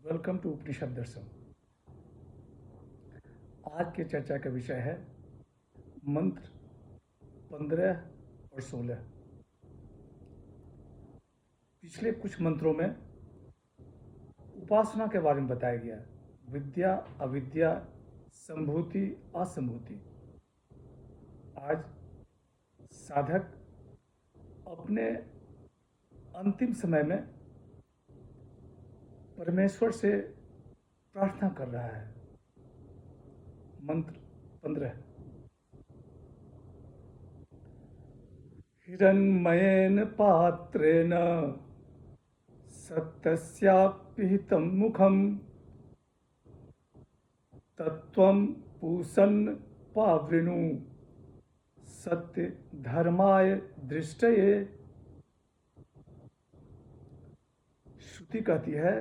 Welcome to उपनिषद दर्शन। आज की चर्चा का विषय है मंत्र 15 और 16। पिछले कुछ मंत्रों में उपासना के बारे में बताया गया, विद्या अविद्या, संभूति असंभूति। आज साधक अपने अंतिम समय में परमेश्वर से प्रार्थना कर रहा है। मंत्र 15। हिरण्मयेन पात्रेण सत्यस्यापिहितं मुखं तत्त्वं पूषन् पावृणु सत्य धर्माय दृष्टये। श्रुति कहती है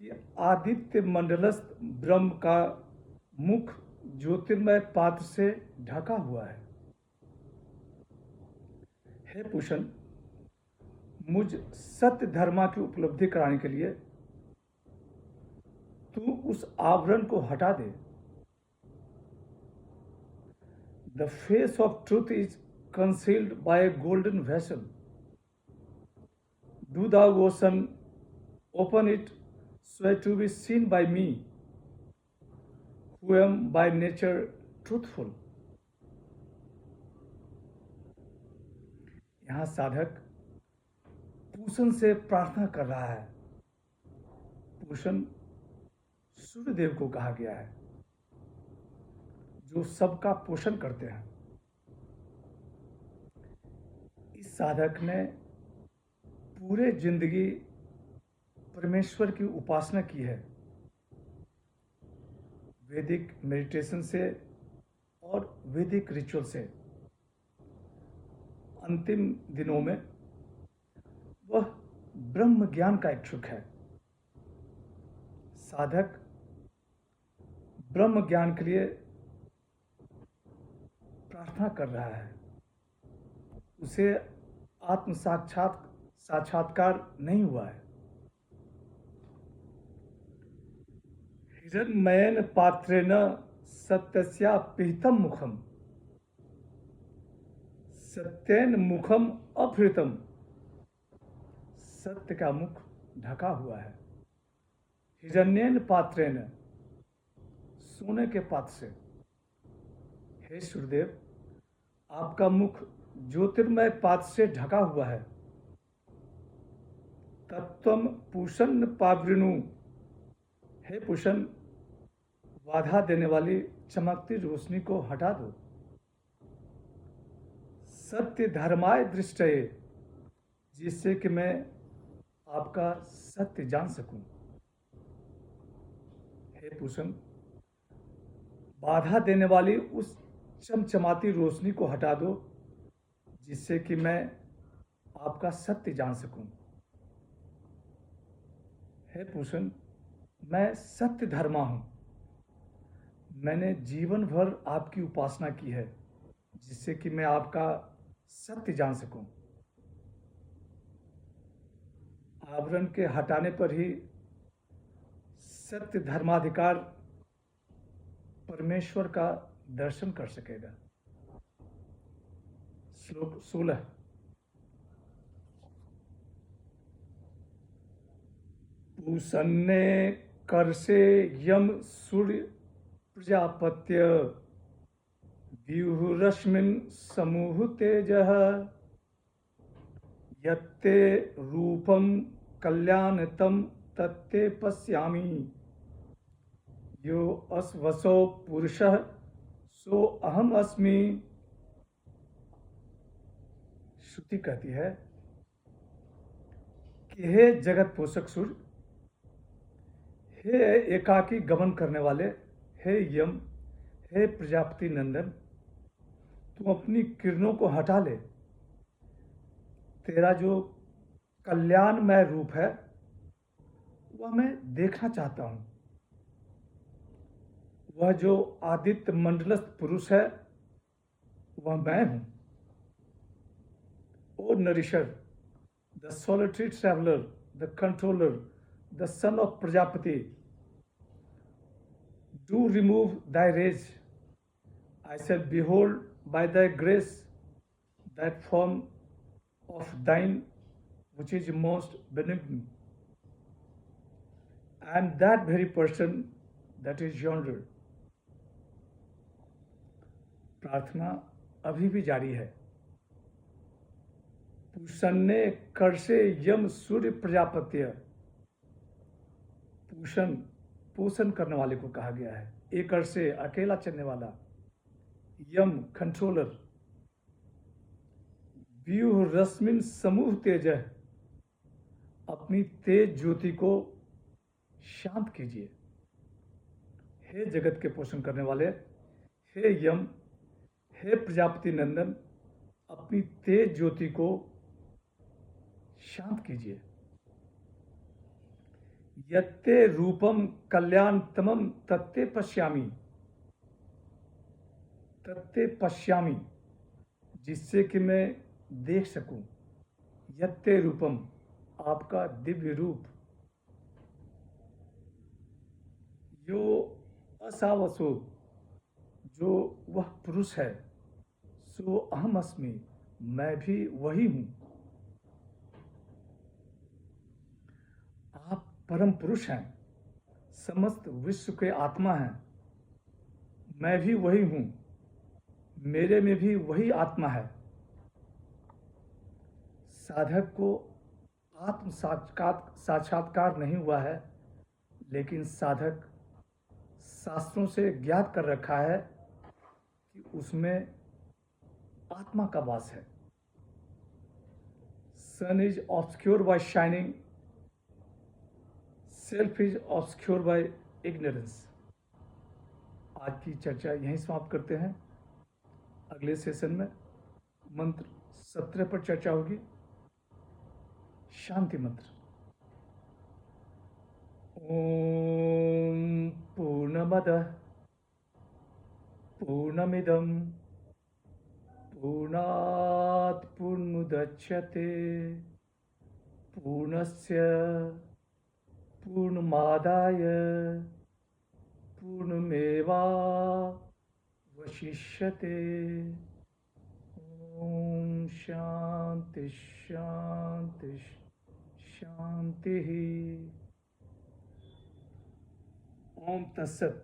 कि आदित्य मंडलस्थ ब्रह्म का मुख ज्योतिर्मय पात्र से ढका हुआ है। हे पूषण, मुझ सत्य धर्मा की उपलब्धि कराने के लिए तू उस आवरण को हटा दे। The face of truth is concealed by a golden vessel. Do thou, O sun, open it so as to be seen by me, who am by nature truthful। यहाँ साधक पूषण से प्रार्थना कर रहा है। पूषण सूर्यदेव को कहा गया है, जो सबका पोषण करते हैं। इस साधक ने पूरे जिंदगी परमेश्वर की उपासना की है, वैदिक मेडिटेशन से और वैदिक रिचुअल से। अंतिम दिनों में वह ब्रह्म ज्ञान का इच्छुक है। साधक ब्रह्म ज्ञान के लिए प्रार्थना कर रहा है। उसे आत्म साक्षात्कार नहीं हुआ है। हिरण्मयेन पात्रेण सत्यस्यापिहितं मुखम। सत्येन मुखम अपहृतम। सत्य का मुख ढका हुआ है। हिरण्येन पात्रेण, सोने के पात्र से। हे सूर्यदेव, आपका मुख ज्योतिर्मय पात्र से ढका हुआ है। तत्त्वं पूषन् पावृणु। हे पूषण, बाधा देने वाली चमकती रोशनी को हटा दो। सत्य धर्माय दृष्टये, जिससे कि मैं आपका सत्य जान सकूं। हे पूषण, बाधा देने वाली उस चमचमाती रोशनी को हटा दो, जिससे कि मैं आपका सत्य जान सकूं। हे पूषण, मैं सत्य धर्मा हूं। मैंने जीवन भर आपकी उपासना की है, जिससे कि मैं आपका सत्य जान सकूं। आवरण के हटाने पर ही सत्य धर्माधिकार परमेश्वर का दर्शन कर सकेगा। श्लोक 16। पूषन्ने कर्षे यम सूर्य प्रजापत्य व्यूहरश्मिन् समूह तेजः। यत्ते रूपं कल्याणतं तत्ते पश्यामि। यो अस्वसो पुरुषः सो अहम अस्मि। श्रुति कहती है कि हे जगत पोषक सूर्य, हे एकाकी गमन करने वाले, हे यम, हे प्रजापति नंदन, तुम अपनी किरणों को हटा ले। तेरा जो कल्याणमय रूप है वह मैं देखना चाहता हूं। वह जो आदित्य मंडलस्थ पुरुष है वह मैं हूं। ओ नरिशर, the solitary traveler, the controller, the son of Prajapati, do remove thy rage. I shall behold by thy grace that form of thine which is most benign, and that very person that is yonder. प्रार्थना अभी भी जारी है। पूषण्य कर से यम सूर्य प्रजापत्य, पूषण पोषण करने वाले को कहा गया है। एक अर्श से अकेला चलने वाला, यम कंट्रोलर, व्यूह रश्मिन समूह तेज, अपनी तेज ज्योति को शांत कीजिए। हे जगत के पोषण करने वाले, हे यम, हे प्रजापति नंदन, अपनी तेज ज्योति को शांत कीजिए। यत्ते रूपम कल्याणतमम तत्ते पश्यामि, तत्ते पश्यामि, जिससे कि मैं देख सकूं। यत्ते रूपम, आपका दिव्य रूप। यो असावसो, जो वह पुरुष है। सो अहम अस्मि, मैं भी वही हूं। आप परम पुरुष हैं, समस्त विश्व के आत्मा हैं। मैं भी वही हूं, मेरे में भी वही आत्मा है। साधक को आत्म साक्षात्कार नहीं हुआ है, लेकिन साधक शास्त्रों से ज्ञात कर रखा है कि उसमें आत्मा का वास है। Sun is obscure by shining, self is obscure by ignorance. आज की चर्चा यहीं समाप्त करते हैं। अगले सेशन में मंत्र 17 पर चर्चा होगी, शांति मंत्र। ओम पूर्णमदः पूर्णमिदं पूर्णात् पूर्णमुदच्यते पूर्णस्य पूर्णमादाय पूर्णमेवावशिष्यते। ओम शांति शांति शांति। ओम तत्सत।